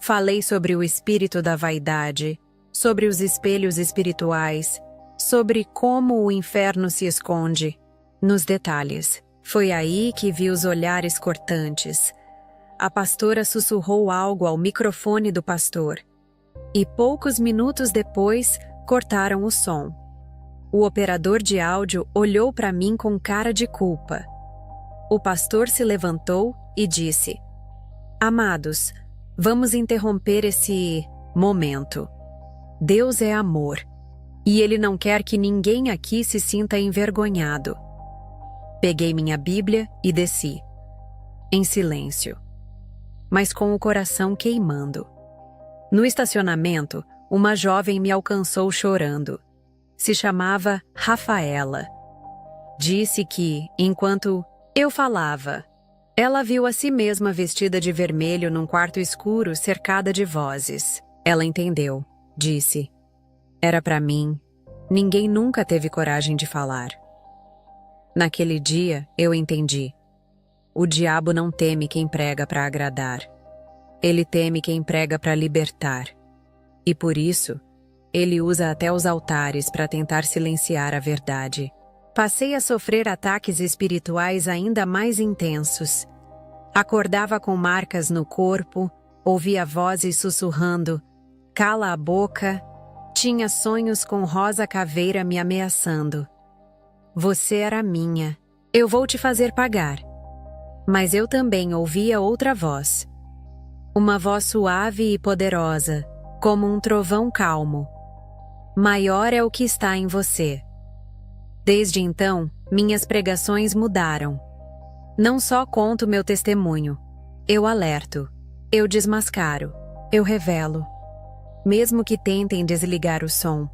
Falei sobre o espírito da vaidade, sobre os espelhos espirituais, sobre como o inferno se esconde, nos detalhes. Foi aí que vi os olhares cortantes. A pastora sussurrou algo ao microfone do pastor. E poucos minutos depois, cortaram o som. O operador de áudio olhou para mim com cara de culpa. O pastor se levantou e disse: "Amados, vamos interromper esse momento. Deus é amor, e Ele não quer que ninguém aqui se sinta envergonhado." Peguei minha Bíblia e desci, em silêncio, mas com o coração queimando. No estacionamento, uma jovem me alcançou chorando. Se chamava Rafaela. Disse que, enquanto eu falava, ela viu a si mesma vestida de vermelho num quarto escuro cercada de vozes. Ela entendeu, disse: "Era para mim. Ninguém nunca teve coragem de falar." Naquele dia, eu entendi. O diabo não teme quem prega para agradar. Ele teme quem prega para libertar. E por isso, ele usa até os altares para tentar silenciar a verdade. Passei a sofrer ataques espirituais ainda mais intensos. Acordava com marcas no corpo, ouvia vozes sussurrando: "Cala a boca, Tinha sonhos com Rosa Caveira me ameaçando. Você era minha. Eu vou te fazer pagar. Mas eu também ouvia outra voz. Uma voz suave e poderosa, como um trovão calmo. Maior é o que está em você. Desde então, minhas pregações mudaram. Não só conto meu testemunho. Eu alerto. Eu desmascaro. Eu revelo. Mesmo que tentem desligar o som.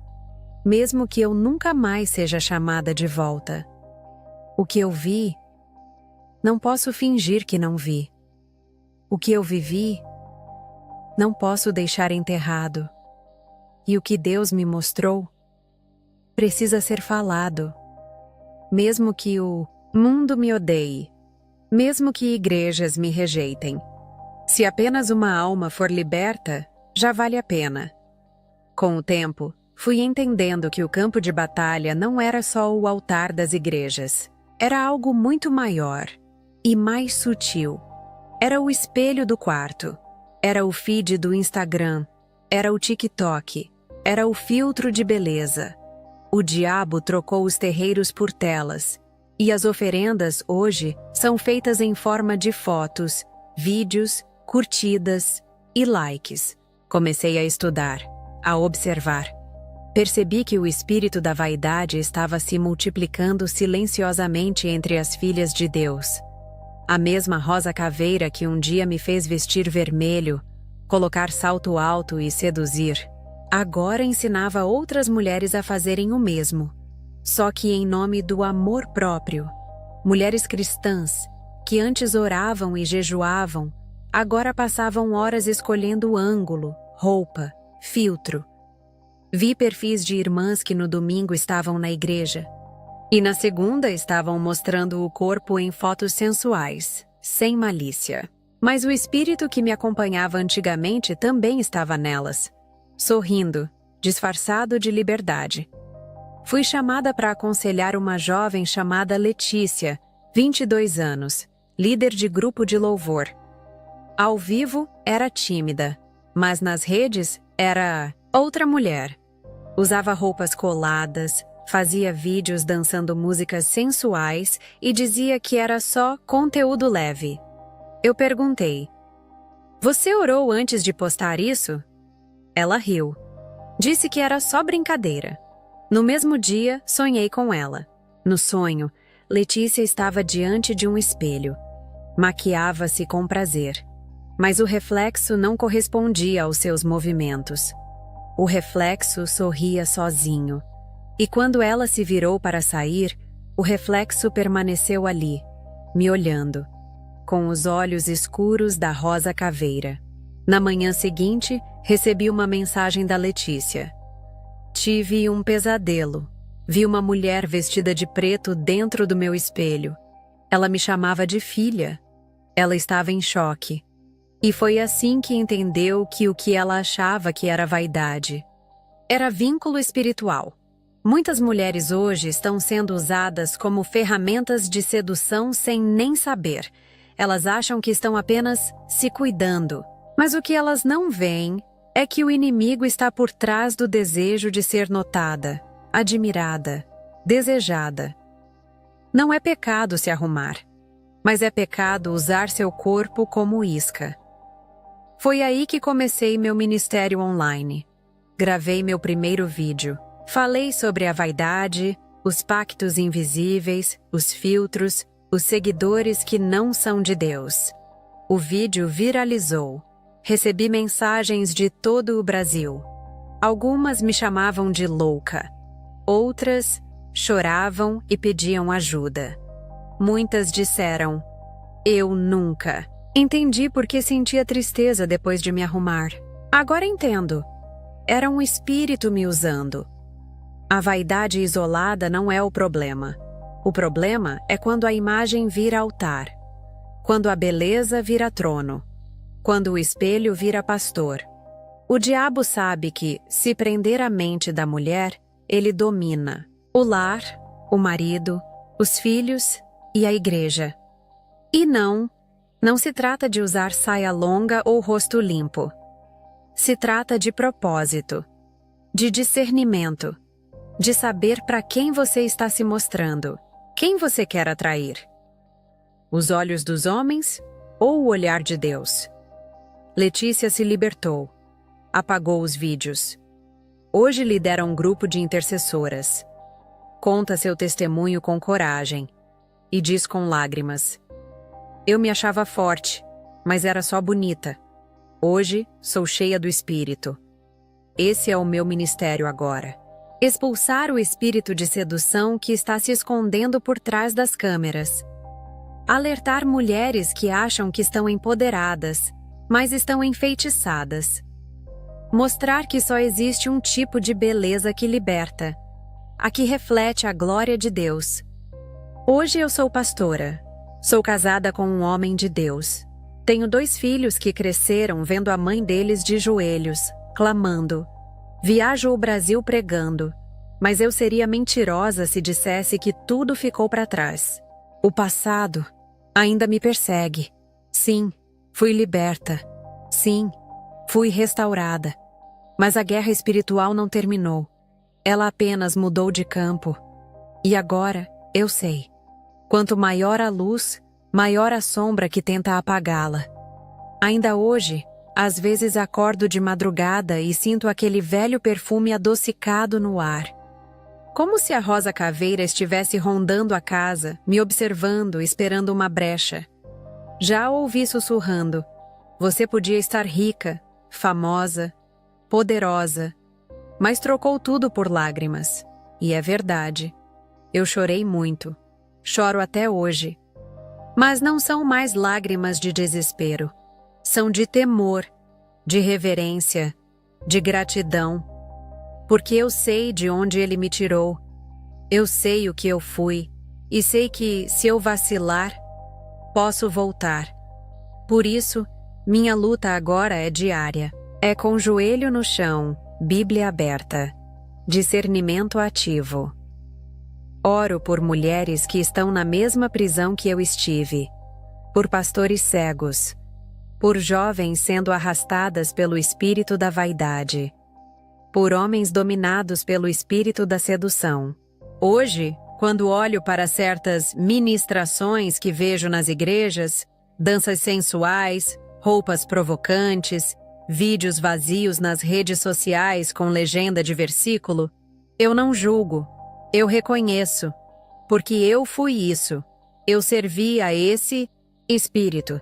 Mesmo que eu nunca mais seja chamada de volta. O que eu vi, não posso fingir que não vi. O que eu vivi, não posso deixar enterrado. E o que Deus me mostrou, precisa ser falado. Mesmo que o mundo me odeie, mesmo que igrejas me rejeitem. Se apenas uma alma for liberta, já vale a pena. Com o tempo, fui entendendo que o campo de batalha não era só o altar das igrejas. Era algo muito maior e mais sutil. Era o espelho do quarto. Era o feed do Instagram. Era o TikTok. Era o filtro de beleza. O diabo trocou os terreiros por telas. E as oferendas, hoje, são feitas em forma de fotos, vídeos, curtidas e likes. Comecei a estudar, a observar. Percebi que o espírito da vaidade estava se multiplicando silenciosamente entre as filhas de Deus. A mesma Rosa Caveira que um dia me fez vestir vermelho, colocar salto alto e seduzir, agora ensinava outras mulheres a fazerem o mesmo, só que em nome do amor próprio. Mulheres cristãs, que antes oravam e jejuavam, agora passavam horas escolhendo ângulo, roupa, filtro. Vi perfis de irmãs que no domingo estavam na igreja e na segunda estavam mostrando o corpo em fotos sensuais, sem malícia. Mas o espírito que me acompanhava antigamente também estava nelas, sorrindo, disfarçado de liberdade. Fui chamada para aconselhar uma jovem chamada Letícia, 22 anos, líder de grupo de louvor. Ao vivo, era tímida, mas nas redes, era outra mulher. Usava roupas coladas, fazia vídeos dançando músicas sensuais e dizia que era só conteúdo leve. Eu perguntei: "Você orou antes de postar isso?" Ela riu. Disse que era só brincadeira. No mesmo dia, sonhei com ela. No sonho, Letícia estava diante de um espelho. Maquiava-se com prazer. Mas o reflexo não correspondia aos seus movimentos. O reflexo sorria sozinho. E quando ela se virou para sair, o reflexo permaneceu ali, me olhando, com os olhos escuros da Rosa Caveira. Na manhã seguinte, recebi uma mensagem da Letícia. Tive um pesadelo. Vi uma mulher vestida de preto dentro do meu espelho. Ela me chamava de filha. Ela estava em choque. E foi assim que entendeu que o que ela achava que era vaidade era vínculo espiritual. Muitas mulheres hoje estão sendo usadas como ferramentas de sedução sem nem saber. Elas acham que estão apenas se cuidando. Mas o que elas não veem é que o inimigo está por trás do desejo de ser notada, admirada, desejada. Não é pecado se arrumar, mas é pecado usar seu corpo como isca. Foi aí que comecei meu ministério online. Gravei meu primeiro vídeo. Falei sobre a vaidade, os pactos invisíveis, os filtros, os seguidores que não são de Deus. O vídeo viralizou. Recebi mensagens de todo o Brasil. Algumas me chamavam de louca. Outras choravam e pediam ajuda. Muitas disseram: "Eu nunca." Entendi porque sentia tristeza depois de me arrumar. Agora entendo. Era um espírito me usando. A vaidade isolada não é o problema. O problema é quando a imagem vira altar. Quando a beleza vira trono. Quando o espelho vira pastor. O diabo sabe que, se prender a mente da mulher, ele domina o lar, o marido, os filhos e a igreja. E não se trata de usar saia longa ou rosto limpo. Se trata de propósito. de discernimento, de saber para quem você está se mostrando, quem você quer atrair. Os olhos dos homens ou o olhar de Deus? Letícia se libertou, apagou os vídeos. Hoje lidera um grupo de intercessoras. Conta seu testemunho com coragem e diz com lágrimas: eu me achava forte, mas era só bonita. Hoje sou cheia do Espírito. Esse é o meu ministério agora. Expulsar o espírito de sedução que está se escondendo por trás das câmeras. Alertar mulheres que acham que estão empoderadas, mas estão enfeitiçadas. Mostrar que só existe um tipo de beleza que liberta, a que reflete a glória de Deus. Hoje eu sou pastora. Sou casada com um homem de Deus. Tenho 2 filhos que cresceram vendo a mãe deles de joelhos, clamando. Viajo o Brasil pregando, mas eu seria mentirosa se dissesse que tudo ficou para trás. O passado ainda me persegue. Sim, fui liberta. Sim, fui restaurada. Mas a guerra espiritual não terminou. Ela apenas mudou de campo. E agora eu sei. Quanto maior a luz, maior a sombra que tenta apagá-la. Ainda hoje, às vezes acordo de madrugada e sinto aquele velho perfume adocicado no ar. Como se a rosa caveira estivesse rondando a casa, me observando, esperando uma brecha. Já a ouvi sussurrando: você podia estar rica, famosa, poderosa, mas trocou tudo por lágrimas. E é verdade. Eu chorei muito. Choro até hoje. Mas não são mais lágrimas de desespero. São de temor, de reverência, de gratidão. Porque eu sei de onde Ele me tirou. Eu sei o que eu fui. E sei que, se eu vacilar, posso voltar. Por isso, minha luta agora é diária. É com o joelho no chão, Bíblia aberta. Discernimento ativo. Oro por mulheres que estão na mesma prisão que eu estive, por pastores cegos, por jovens sendo arrastadas pelo espírito da vaidade, por homens dominados pelo espírito da sedução. Hoje, quando olho para certas ministrações que vejo nas igrejas, danças sensuais, roupas provocantes, vídeos vazios nas redes sociais com legenda de versículo, eu não julgo. Eu reconheço, porque eu fui isso. Eu servi a esse Espírito.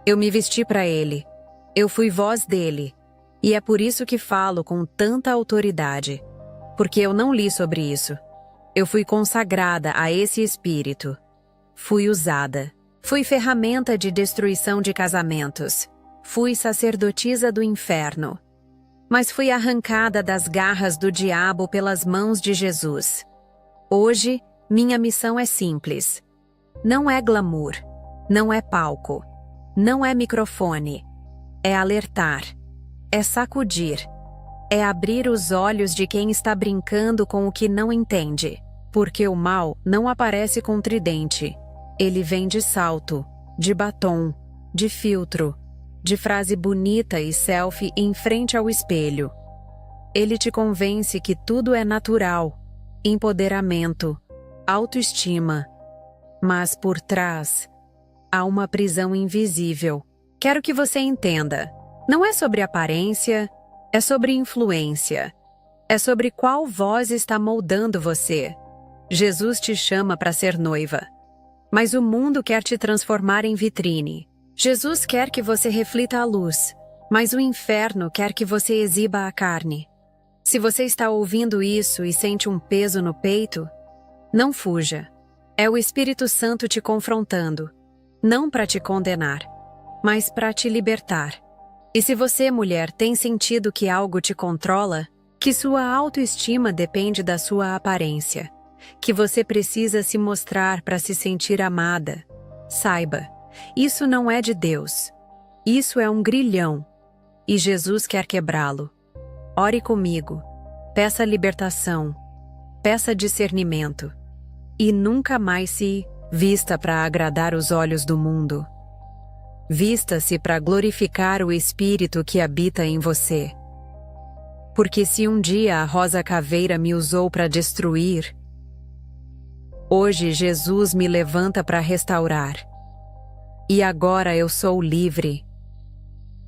Eu me vesti para ele. Eu fui voz dele. E é por isso que falo com tanta autoridade. Porque eu não li sobre isso. Eu fui consagrada a esse Espírito. Fui usada. Fui ferramenta de destruição de casamentos. Fui sacerdotisa do inferno. Mas fui arrancada das garras do diabo pelas mãos de Jesus. Hoje, minha missão é simples. Não é glamour, não é palco, não é microfone. É alertar, é sacudir, é abrir os olhos de quem está brincando com o que não entende. Porque o mal não aparece com tridente. Ele vem de salto, de batom, de filtro, de frase bonita e selfie em frente ao espelho. Ele te convence que tudo é natural. Empoderamento, autoestima. Mas por trás, há uma prisão invisível. Quero que você entenda. Não é sobre aparência, é sobre influência. É sobre qual voz está moldando você. Jesus te chama para ser noiva. Mas o mundo quer te transformar em vitrine. Jesus quer que você reflita a luz, mas o inferno quer que você exiba a carne. Se você está ouvindo isso e sente um peso no peito, não fuja. É o Espírito Santo te confrontando, não para te condenar, mas para te libertar. E se você, mulher, tem sentido que algo te controla, que sua autoestima depende da sua aparência, que você precisa se mostrar para se sentir amada, saiba, isso não é de Deus. Isso é um grilhão, e Jesus quer quebrá-lo. Ore comigo, peça libertação, peça discernimento, e nunca mais se vista para agradar os olhos do mundo. Vista-se para glorificar o Espírito que habita em você. Porque se um dia a Rosa Caveira me usou para destruir, hoje Jesus me levanta para restaurar. E agora eu sou livre.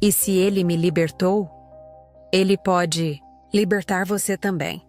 E se Ele me libertou, Ele pode libertar você também.